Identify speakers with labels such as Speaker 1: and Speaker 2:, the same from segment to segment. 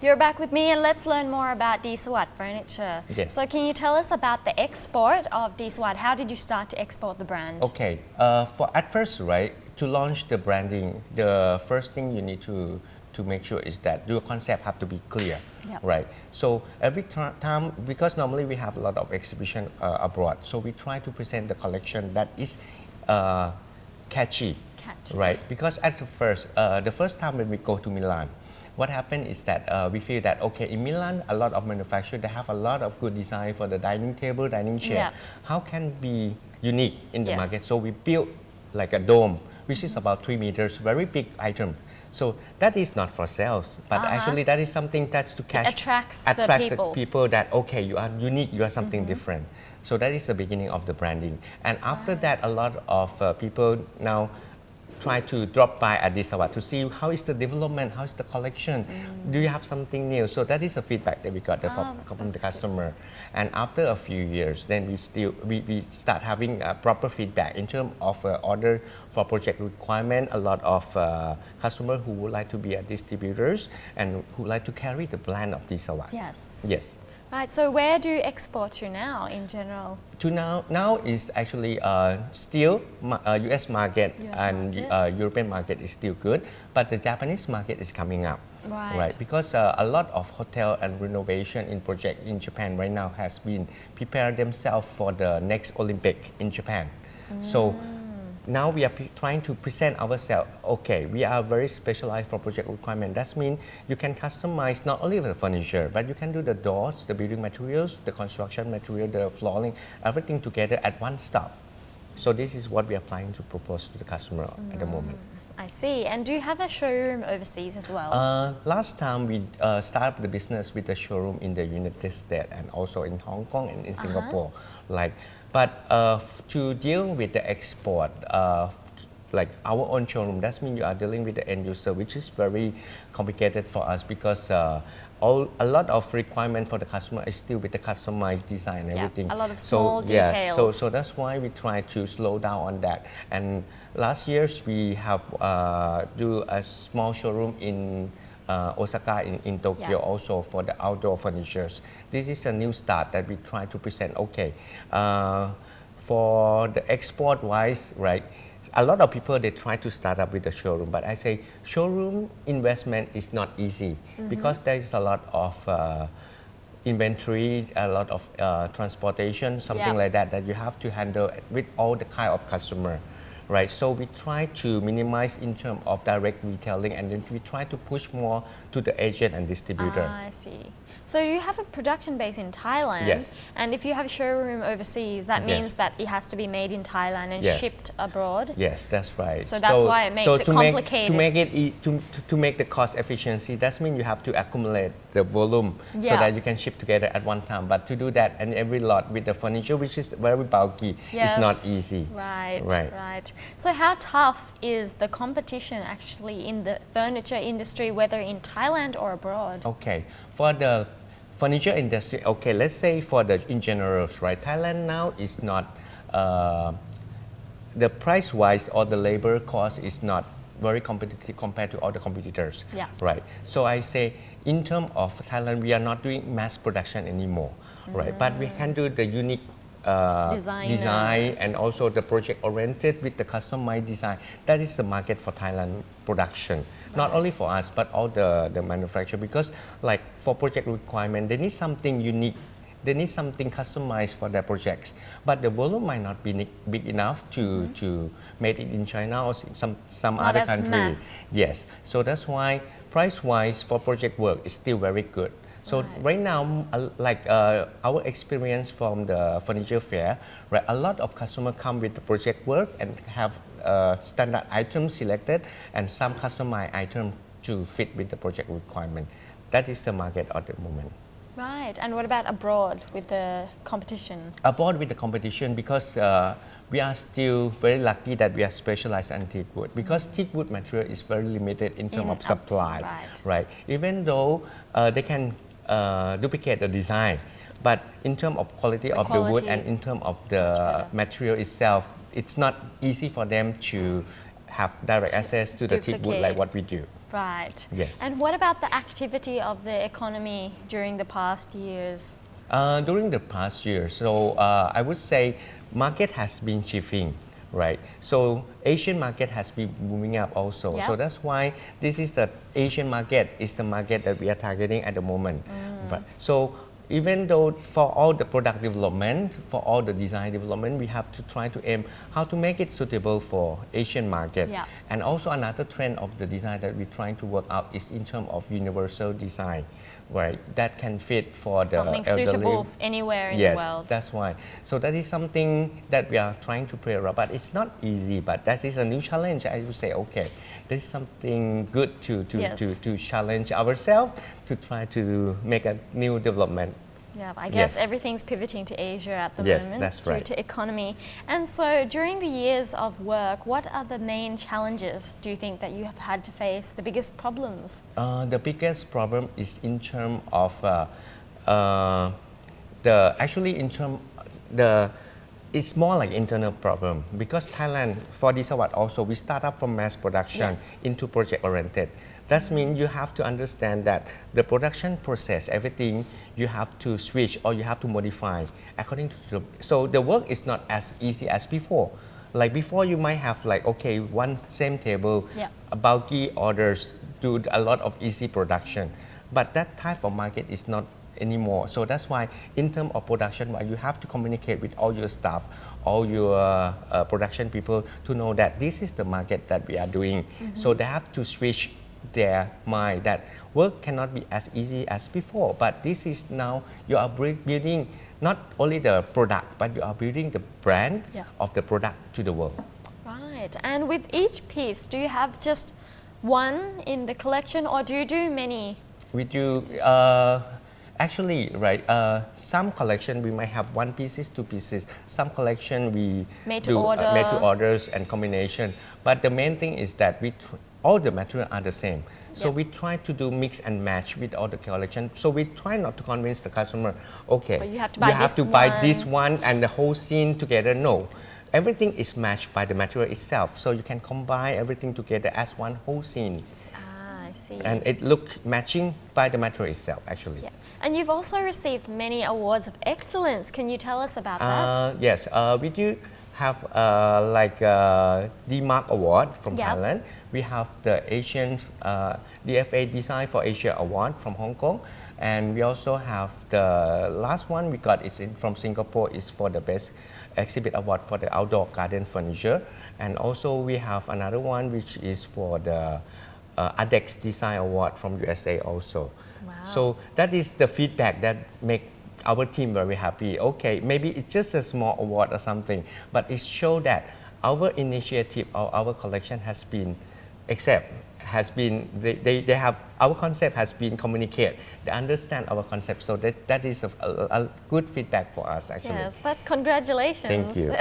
Speaker 1: You're back with me and let's learn more about Deesawat furniture.
Speaker 2: Yes.
Speaker 1: So can you tell us about the export of Deesawat? How did you start to export the brand?
Speaker 2: Okay, at first, right, to launch the branding, the first thing you need to make sure is that your concept have to be clear,
Speaker 1: Yep.
Speaker 2: right? So every time, because normally we have a lot of exhibition abroad, so we try to present the collection that is catchy, right? Because at the first time when we go to Milan, what happened is that we feel that, okay, in Milan, a lot of manufacturers, they have a lot of good design for the dining table, dining chair.
Speaker 1: Yeah.
Speaker 2: How can be unique in the
Speaker 1: Yes.
Speaker 2: market? So we built like a dome, which is about 3 meters, very big item. So that is not for sales, but actually that is something that's to catch,
Speaker 1: attracts the
Speaker 2: the people that, okay, you are unique, you are something different. So that is the beginning of the branding. And after that, a lot of people now try to drop by at Deesawat to see how is the development, how is the collection, do you have something new? So that is the feedback that we got from the customer. And after a few years, then we start having proper feedback in terms of order for project requirement. A lot of customers who would like to be distributors and who would like to carry the brand of Deesawat.
Speaker 1: Yes.
Speaker 2: Yes.
Speaker 1: Right, so where do you export to now in general?
Speaker 2: To now is actually still US market and European market is still good, but the Japanese market is coming up.
Speaker 1: Right.
Speaker 2: Because a lot of hotel and renovation in project in Japan right now has been prepared themselves for the next Olympic in Japan. So now we are trying to present ourselves, okay, we are very specialized for project requirement. That means you can customize not only the furniture, but you can do the doors, the building materials, the construction material, the flooring, everything together at one stop. So this is what we are planning to propose to the customer at the moment.
Speaker 1: I see. And do you have a showroom overseas as well?
Speaker 2: Last time we started the business with a showroom in the United States and also in Hong Kong and in Singapore. But to deal with the export, like our own showroom, that means you are dealing with the end user, which is very complicated for us because a lot of requirement for the customer is still with the customized design and everything.
Speaker 1: A lot of small details.
Speaker 2: So that's why we try to slow down on that. And last year we have do a small showroom in Osaka in Tokyo also for the outdoor furnitures. This is a new start that we try to present. Okay, for the export wise, right? A lot of people they try to start up with a showroom, but I say showroom investment is not easy because there is a lot of inventory, a lot of transportation, something like that you have to handle with all the kind of customer. Right, so we try to minimize in terms of direct retailing, and then we try to push more to the agent and distributor.
Speaker 1: I see. So you have a production base in Thailand,
Speaker 2: Yes.
Speaker 1: And if you have a showroom overseas, that means that it has to be made in Thailand and shipped abroad.
Speaker 2: Yes, that's right.
Speaker 1: So that's why it makes it complicated.
Speaker 2: To make the cost efficiency, that means you have to accumulate the volume so that you can ship together at one time. But to do that, and every lot with the furniture, which is very bulky, is not easy.
Speaker 1: Right. So how tough is the competition actually in the furniture industry, whether in Thailand or abroad?
Speaker 2: Okay, for the furniture industry, okay, let's say in general, right? Thailand now is not, the price wise or the labor cost is not very competitive compared to other competitors. Right. So I say in terms of Thailand, we are not doing mass production anymore, right? But we can do the unique design and also the project oriented with the customized design. That is the market for Thailand production. Not only for us, but all the manufacturer, because like for project requirement, they need something unique. They need something customized for their projects. But the volume might not be big enough to make it in China or some other country. Yes. So that's why price-wise for project work is still very good. So right now, our experience from the furniture fair, right, a lot of customers come with the project work and have standard items selected and some customized items to fit with the project requirement. That is the market at the moment.
Speaker 1: Right, and what about abroad with the competition?
Speaker 2: Abroad with the competition, because we are still very lucky that we are specialized in teak wood, because teak wood material is very limited in terms of supply. Right. Even though they can duplicate the design, but in terms of quality of the wood and in terms of the material itself, it's not easy for them to have direct access to the teak wood like what we do.
Speaker 1: Right.
Speaker 2: Yes.
Speaker 1: And what about the activity of the economy during the past years?
Speaker 2: During the past year, so I would say market has been shifting, right? So Asian market has been moving up also.
Speaker 1: Yep.
Speaker 2: So that's why this is the Asian market is the market that we are targeting at the moment. But, so even though for all the product development, for all the design development, we have to try to aim how to make it suitable for Asian market.
Speaker 1: Yeah.
Speaker 2: And also another trend of the design that we're trying to work out is in terms of universal design, right? That can fit for the
Speaker 1: Something
Speaker 2: elderly.
Speaker 1: suitable anywhere in
Speaker 2: Yes,
Speaker 1: the world.
Speaker 2: that's why. So that is something that we are trying to play around, but it's not easy. But that is a new challenge. I would say, okay, this is something good to challenge ourselves to try to make a new development.
Speaker 1: Yeah, I guess
Speaker 2: Yes.
Speaker 1: everything's pivoting to Asia at the
Speaker 2: Yes,
Speaker 1: moment
Speaker 2: that's
Speaker 1: due
Speaker 2: right.
Speaker 1: to economy. And so during the years of work, what are the main challenges do you think that you have had to face, the biggest problems?
Speaker 2: The biggest problem is in terms of it's more like internal problem because Thailand for Deesawat also we start up from mass production
Speaker 1: Yes.
Speaker 2: into project oriented. That means you have to understand that the production process, everything you have to switch or you have to modify according to so the work is not as easy as before. Like before you might have like okay one same table,
Speaker 1: Yeah.
Speaker 2: bulky orders, do a lot of easy production, but that type of market is not anymore. So that's why in terms of production, why you have to communicate with all your staff, all your production people to know that this is the market that we are doing. So they have to switch their mind that work cannot be as easy as before, but this is now you are building not only the product, but you are building the brand
Speaker 1: Yeah.
Speaker 2: of the product to the world.
Speaker 1: Right. And with each piece, do you have just one in the collection or do you do many?
Speaker 2: We do actually right. Some collection we might have one pieces, two pieces. Some collection we
Speaker 1: Made to
Speaker 2: do
Speaker 1: order.
Speaker 2: made to orders and combination. But the main thing is that all the material are the same. So
Speaker 1: Yeah.
Speaker 2: we try to do mix and match with all the collection. So we try not to convince the customer, okay,
Speaker 1: But you have to buy this
Speaker 2: buy
Speaker 1: one.
Speaker 2: this one and the whole scene together. No, everything is matched by the material itself. So you can combine everything together as one whole scene.
Speaker 1: Ah, I see.
Speaker 2: And it look matching by the material itself actually.
Speaker 1: Yeah. And you've also received many awards of excellence. Can you tell us about that?
Speaker 2: Yes, we do have the Mark Award from
Speaker 1: Yeah.
Speaker 2: Thailand. We have the Asian DFA Design for Asia Award from Hong Kong, and we also have the last one we got is from Singapore is for the best exhibit award for the outdoor garden furniture, and also we have another one which is for the ADEX Design Award from USA also.
Speaker 1: Wow.
Speaker 2: So that is the feedback that make our team very happy. Okay, maybe it's just a small award or something, but it shows that our initiative or our collection has been they have our concept has been communicated. They understand our concept, so that is a good feedback for us actually.
Speaker 1: Yes, that's congratulations.
Speaker 2: Thank you.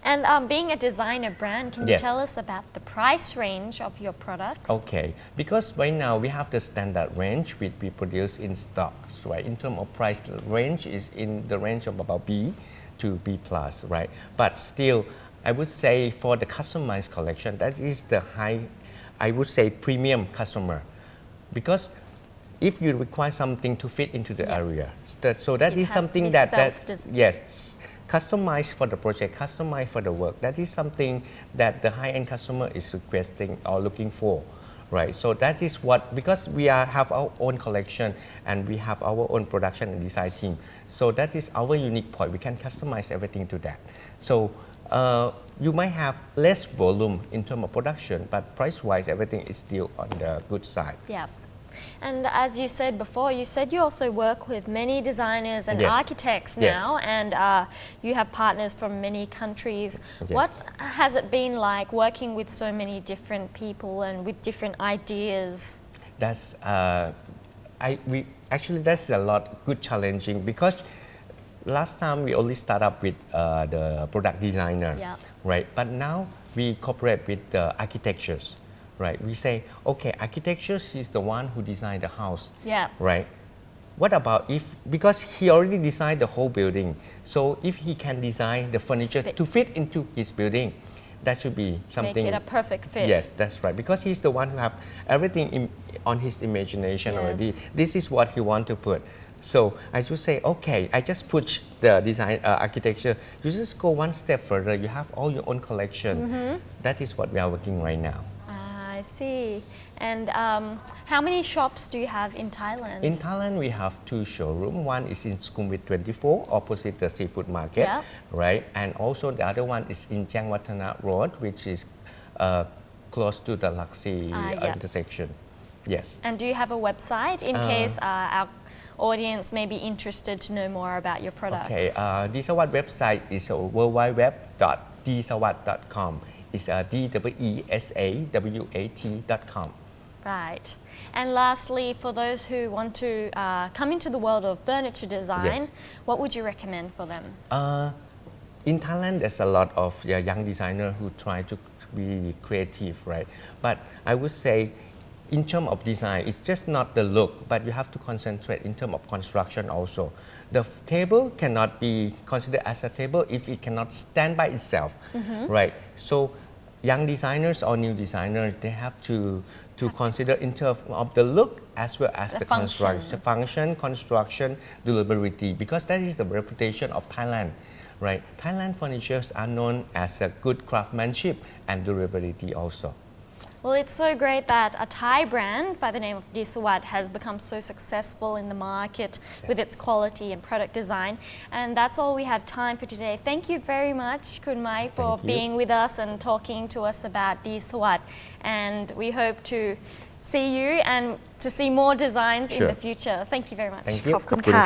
Speaker 1: And being a designer brand, can you
Speaker 2: Yes.
Speaker 1: tell us about the price range of your products?
Speaker 2: Okay, because right now we have the standard range which we produce in stocks, right? In terms of price range is in the range of about B to B plus, right? But still, I would say for the customized collection, that is the high, I would say premium customer, because if you require something to fit into the area, so that
Speaker 1: It
Speaker 2: is
Speaker 1: has to
Speaker 2: something
Speaker 1: be
Speaker 2: that
Speaker 1: self-designed.
Speaker 2: yes, customized for the project, customized for the work. That is something that the high-end customer is requesting or looking for, right? So that is what, because we have our own collection and we have our own production and design team. So that is our unique point. We can customize everything to that. So you might have less volume in terms of production, but price-wise, everything is still on the good side.
Speaker 1: Yeah. And as you said before, you said you also work with many designers and
Speaker 2: Yes.
Speaker 1: architects
Speaker 2: Yes.
Speaker 1: now, and you have partners from many countries.
Speaker 2: Yes.
Speaker 1: What has it been like working with so many different people and with different ideas?
Speaker 2: That's that's a lot good challenging, because last time we only start up with the product designer,
Speaker 1: Yeah.
Speaker 2: right? But now we cooperate with the architectures, right? We say, okay, architectures is the one who designed the house,
Speaker 1: Yeah.
Speaker 2: right? What about because he already designed the whole building, so if he can design the furniture to fit into his building, that should be something.
Speaker 1: Make it a perfect fit.
Speaker 2: Yes, that's right. Because he's the one who have everything on his imagination already. This is what he want to put. So I should say, okay, I just push the design architecture. You just go one step further. You have all your own collection. That is what we are working right now.
Speaker 1: I see. And how many shops do you have in Thailand?
Speaker 2: In Thailand, we have 2 showrooms. One is in Sukhumvit 24, opposite the seafood market, right? And also the other one is in Jangwatthana Road, which is close to the Laxi intersection. Yes.
Speaker 1: And do you have a website in case our audience may be interested to know more about your products?
Speaker 2: Okay, Deesawat website is www.deesawat.com. It's DEESAWAT.com.
Speaker 1: Right. And lastly, for those who want to come into the world of furniture design, what would you recommend for them?
Speaker 2: In Thailand, there's a lot of young designers who try to be creative, right? But I would say, in terms of design, it's just not the look, but you have to concentrate in terms of construction also. The table cannot be considered as a table if it cannot stand by itself, right? So young designers or new designers, they have to consider in terms of the look as well as the function, construction, durability, because that is the reputation of Thailand, right? Thailand furnitures are known as a good craftsmanship and durability also.
Speaker 1: Well, it's so great that a Thai brand by the name of Deesawat has become so successful in the market with its quality and product design. And that's all we have time for today. Thank you very much, Khun Mike, for being with us and talking to us about Deesawat. And we hope to see you and to see more designs in the future. Thank you very much.
Speaker 2: Thank you.
Speaker 1: ขอบคุณค่ะ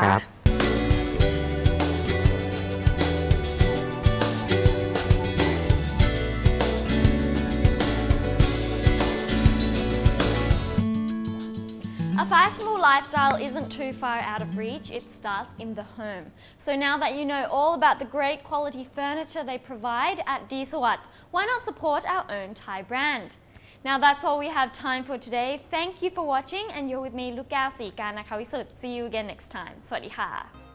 Speaker 1: A fashionable lifestyle isn't too far out of reach, it starts in the home. So now that you know all about the great quality furniture they provide at Deesawat, why not support our own Thai brand? Now that's all we have time for today. Thank you for watching and you're with me, Lukao ศรีการ นาคาวิสุทธิ์. See you again next time. สวัสดีค่ะ